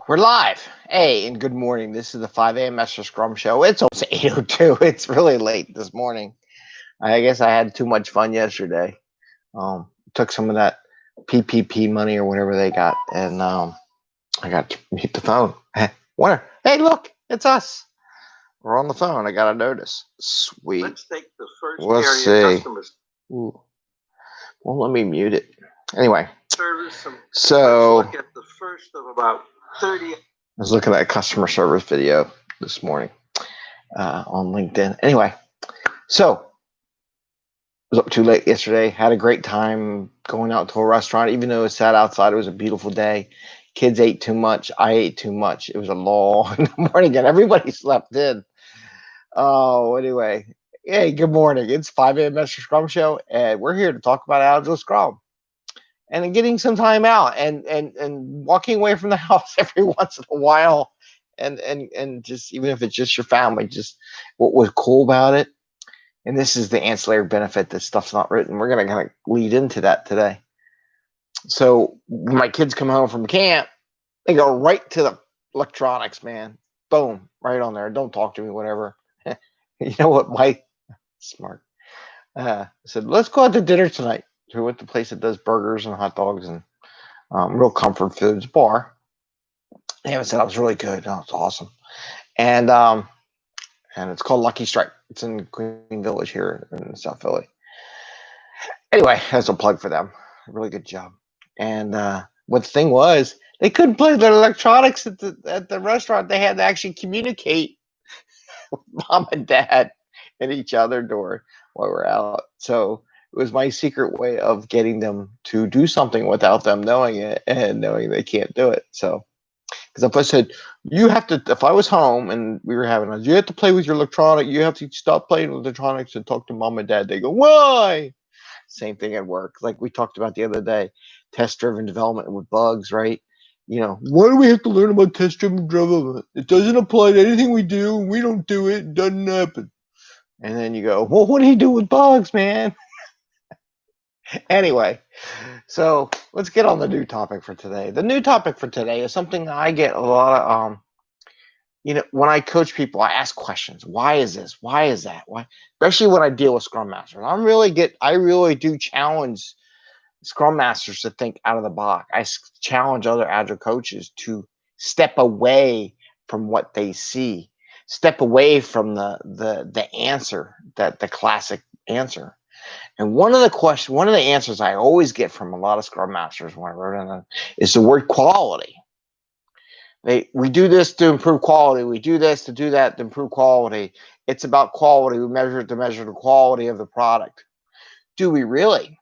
We're live. Hey, and good morning. This is the 5 a.m. Mester Scrum Show. It's almost 8:02. It's really late this morning. I guess I had too much fun yesterday. Took some of that PPP money or whatever they got, and I got to mute the phone. Hey, look, it's us. We're on the phone. I got a notice. Sweet. Let's take the first Let's area see. customers. Ooh. Well, let me mute it. Anyway, Service. so Let's look at the first of about 30. I was looking at a customer service video this morning on LinkedIn. Anyway, so I was up too late yesterday. Had a great time going out to a restaurant, even though it sat outside. It was a beautiful day. Kids ate too much. I ate too much. It was a long morning, and everybody slept in. Oh, anyway. Hey, good morning. It's 5 a.m. Mester Scrum Show, and we're here to talk about Agile Scrum. And getting some time out and walking away from the house every once in a while and just even if it's just your family, just what was cool about it. And this is the ancillary benefit that stuff's not written. We're going to kind of lead into that today. So when my kids come home from camp, they go right to the electronics, man. Boom, right on there. Don't talk to me, whatever. You know what, Mike? Smart. Said, let's go out to dinner tonight. So we went to a place that does burgers and hot dogs and real comfort foods bar. They haven't said I was really good. Oh, it's awesome. And it's called Lucky Strike. It's in Queen Village here in South Philly. Anyway, that's a plug for them. Really good job. And what the thing was, they couldn't play their electronics at the restaurant. They had to actually communicate with mom and dad and each other door while we're out. So it was my secret way of getting them to do something without them knowing it and knowing they can't do it. So, because if I said, you have to, if I was home and we were having, you have to play with your electronic, you have to stop playing with electronics and talk to mom and dad. They go, why? Same thing at work. Like we talked about the other day, test-driven development with bugs, right? You know, why do we have to learn about test-driven development? It doesn't apply to anything we do. We don't do it. It doesn't happen. And then you go, well, what do you do with bugs, man? Anyway, so let's get on the new topic for today. The new topic for today is something that I get a lot of, when I coach people, I ask questions. Why is this? Why is that? Why? Especially when I deal with Scrum Masters. I really do challenge Scrum Masters to think out of the box. I challenge other Agile coaches to step away from what they see, step away from the answer, that the classic answer. And one of the answers I always get from a lot of Scrum Masters when I wrote on them is the word quality. We do this to improve quality. We do this to do that to improve quality. It's about quality. We measure it to measure the quality of the product. Do we really?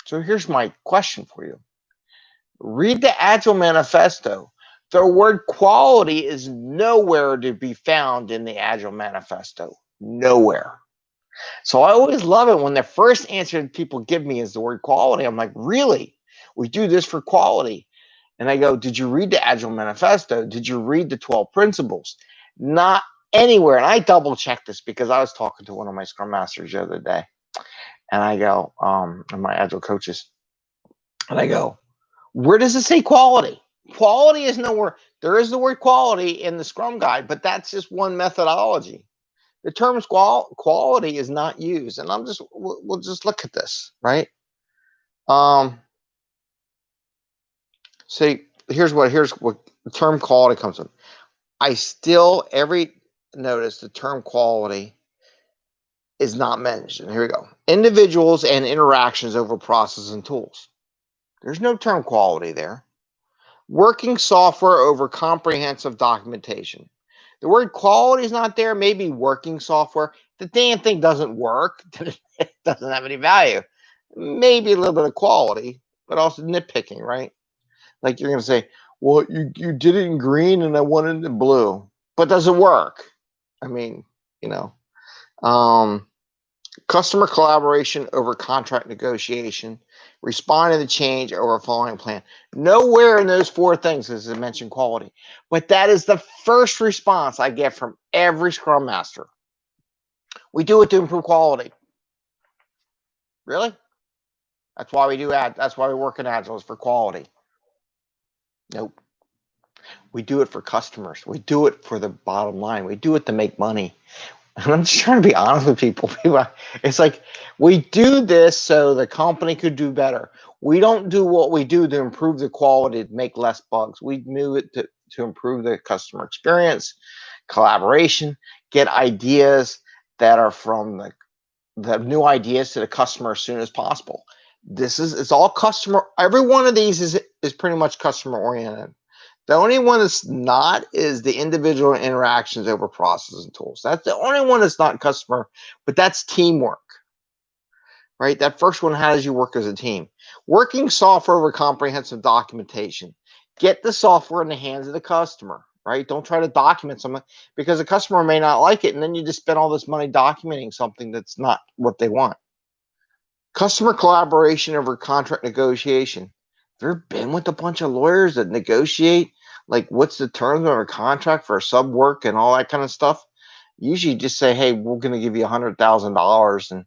So here's my question for you. Read the Agile Manifesto. The word quality is nowhere to be found in the Agile Manifesto. Nowhere. So I always love it when the first answer people give me is the word quality. I'm like, really? We do this for quality. And I go, did you read the Agile Manifesto? Did you read the 12 principles? Not anywhere. And I double checked this because I was talking to one of my Scrum Masters the other day. And I go, and my Agile coaches, and I go, where does it say quality? Quality is nowhere. There is the word quality in the Scrum Guide, but that's just one methodology. The term quality is not used. And we'll just look at this, right? See, here's what the term quality comes from. I still notice the term quality is not mentioned. Here we go. Individuals and interactions over processes and tools. There's no term quality there. Working software over comprehensive documentation. The word quality is not there. Maybe working software. The damn thing doesn't work. It doesn't have any value. Maybe a little bit of quality, but also nitpicking, right? Like you're going to say, well, you did it in green and I wanted it in blue. But does it work? I mean, customer collaboration over contract negotiation, responding to change over following a plan. Nowhere in those four things does it mention quality. But that is the first response I get from every Scrum Master. We do it to improve quality. Really? That's why we work in Agile, is for quality. Nope. We do it for customers. We do it for the bottom line. We do it to make money. And I'm just trying to be honest with people. It's like we do this so the company could do better. We don't do what we do to improve the quality, to make less bugs. We do it to improve the customer experience, collaboration, get ideas that are from the new ideas to the customer as soon as possible. It's all customer. Every one of these is pretty much customer oriented. The only one that's not is the individual interactions over processes and tools. That's the only one that's not customer, but that's teamwork, right? That first one, how does you work as a team? Working software over comprehensive documentation. Get the software in the hands of the customer, right? Don't try to document something because the customer may not like it, and then you just spend all this money documenting something that's not what they want. Customer collaboration over contract negotiation. Have you ever been with a bunch of lawyers that negotiate, like what's the terms of a contract for sub work and all that kind of stuff? Usually just say, hey, we're going to give you $100,000 and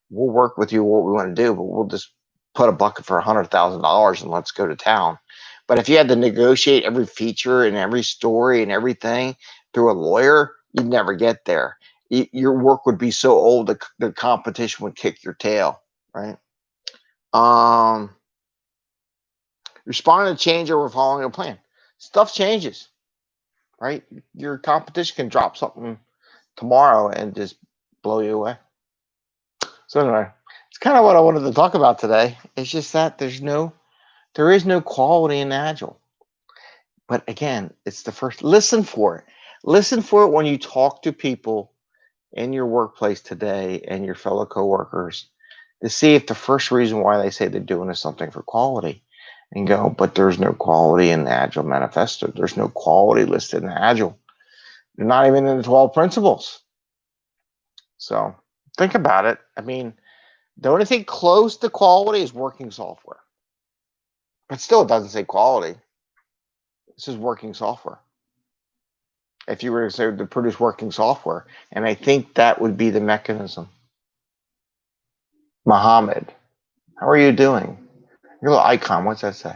we'll work with you what we want to do, but we'll just put a bucket for $100,000 and let's go to town. But if you had to negotiate every feature and every story and everything through a lawyer, you'd never get there. Your work would be so old, the competition would kick your tail, right? Responding to change over following a plan. Stuff changes, right? Your competition can drop something tomorrow and just blow you away. So anyway, it's kind of what I wanted to talk about today. It's just that there is no quality in Agile. But again, it's the first. Listen for it. Listen for it when you talk to people in your workplace today and your fellow coworkers to see if the first reason why they say they're doing is something for quality. And go, but there's no quality in the Agile Manifesto. There's no quality listed in Agile. They're not even in the 12 principles. So think about it. I mean, the only thing close to quality is working software. But still, it doesn't say quality. This is working software. If you were to say to produce working software, and I think that would be the mechanism. Mohammed, how are you doing? Your little icon, what's that say?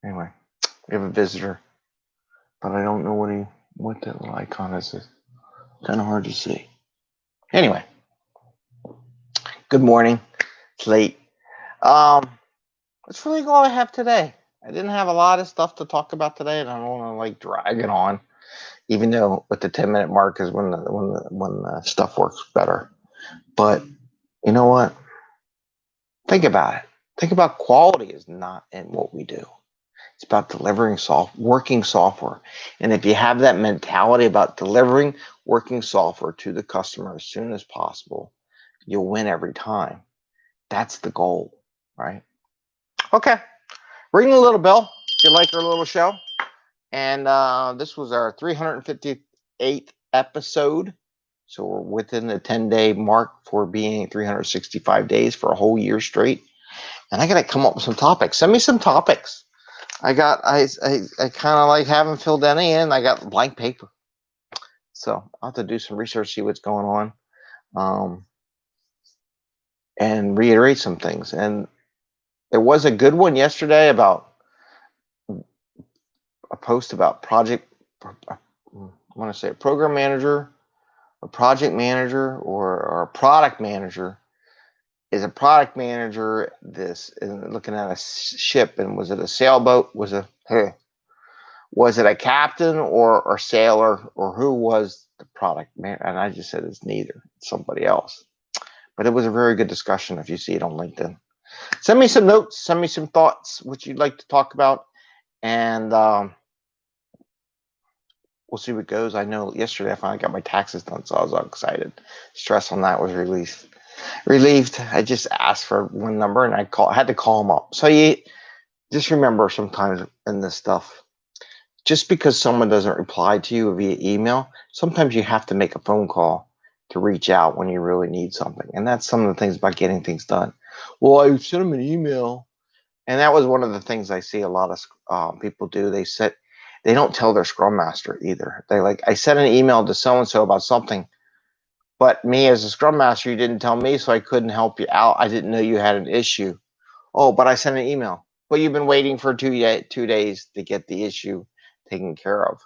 Anyway, we have a visitor, but I don't know what that little icon is. It's kind of hard to see. Anyway, good morning. It's late. That's really all I have today. I didn't have a lot of stuff to talk about today, and I don't want to drag it on. Even though with the 10-minute mark is when the stuff works better. But you know what? Think about it. Think about quality is not in what we do. It's about delivering working software. And if you have that mentality about delivering working software to the customer as soon as possible, you'll win every time. That's the goal, right? Okay. Ring the little bell if you like our little show. And this was our 358th episode. So we're within the 10-day mark for being 365 days for a whole year straight. And I got to come up with some topics. Send me some topics. I kind of like haven't filled any in. I got blank paper. So I'll have to do some research, see what's going on, and reiterate some things. And there was a good one yesterday about a post about I want to say a program manager, a project manager, or a product manager. Is a product manager looking at a ship, and was it a sailboat? Was it a captain or a sailor, or who was the product man? And I just said it's neither. It's somebody else. But it was a very good discussion if you see it on LinkedIn. Send me some notes. Send me some thoughts, what you'd like to talk about. And we'll see what goes. I know yesterday I finally got my taxes done, so I was all excited. Stress on that was relieved. I just asked for one number and I had to call them up. So you just remember sometimes in this stuff, just because someone doesn't reply to you via email, sometimes you have to make a phone call to reach out when you really need something. And that's some of the things about getting things done. Well, I sent them an email. And that was one of the things I see a lot of people do. They don't tell their Scrum Master either. I sent an email to so-and-so about something. But me as a Scrum Master, you didn't tell me, so I couldn't help you out. I didn't know you had an issue. Oh, but I sent an email. But you've been waiting for 2 days to get the issue taken care of.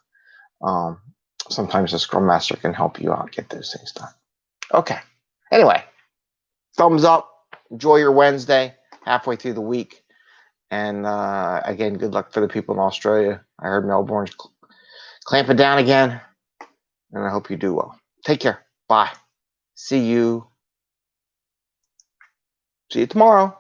Sometimes the Scrum Master can help you out get those things done. Okay. Anyway, thumbs up. Enjoy your Wednesday, halfway through the week. And again, good luck for the people in Australia. I heard Melbourne's clamping down again. And I hope you do well. Take care. Bye. See you tomorrow.